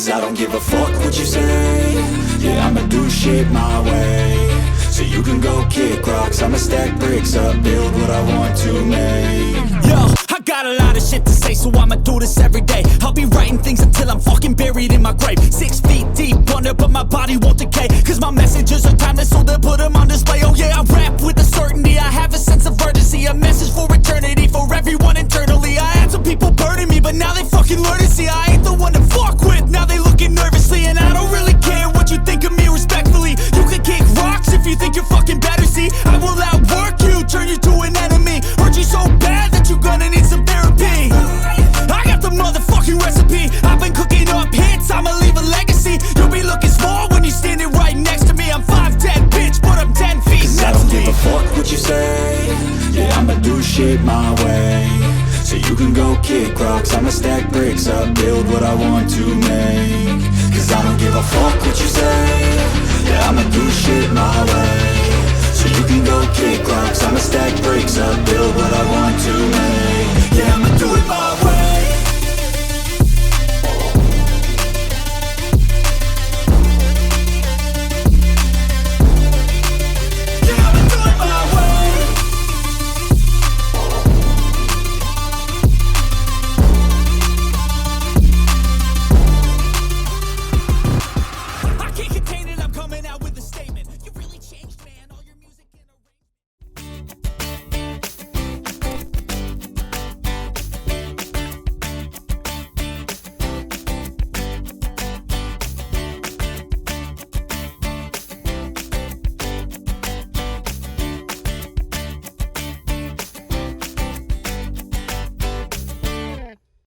Cause I don't give a fuck what you say. Yeah, I'ma do shit my way. So you can go kick rocks, I'ma stack bricks up, build what I want to make. Yo, I got a lot of shit to say, so I'ma do this every day. I'll be writing things until I'm fucking buried in my grave. 6 feet deep under, but my body won't decay. Cause my messages are timeless, so they'll put them on display. Oh yeah, I rap with a certainty, I have a sense of urgency. A message for eternity, for everyone internally. I had some people burning me, but now they fucking learn to see I ain't the one to fuck with, now they looking nervously. And I don't really care what you think of me, respectfully. You can kick rocks if you think you're fucking better, see. I will outwork you, turn you to an enemy. Hurt you so bad that you're gonna need some therapy. I got the motherfucking recipe. I've been cooking up hits, I'ma leave a legacy. You'll be looking small when you're standing right next to me. I'm 5'10", bitch, but I'm 10 feet Cause I don't give a fuck what you say. Yeah, I'ma do shit my way. So you can go kick rocks, I'ma stack bricks up, build what I want to make. Cause I don't give a fuck what you say. Yeah, I'ma do shit my way. So you can go kick rocks, I'ma stack bricks up, build what I want to make.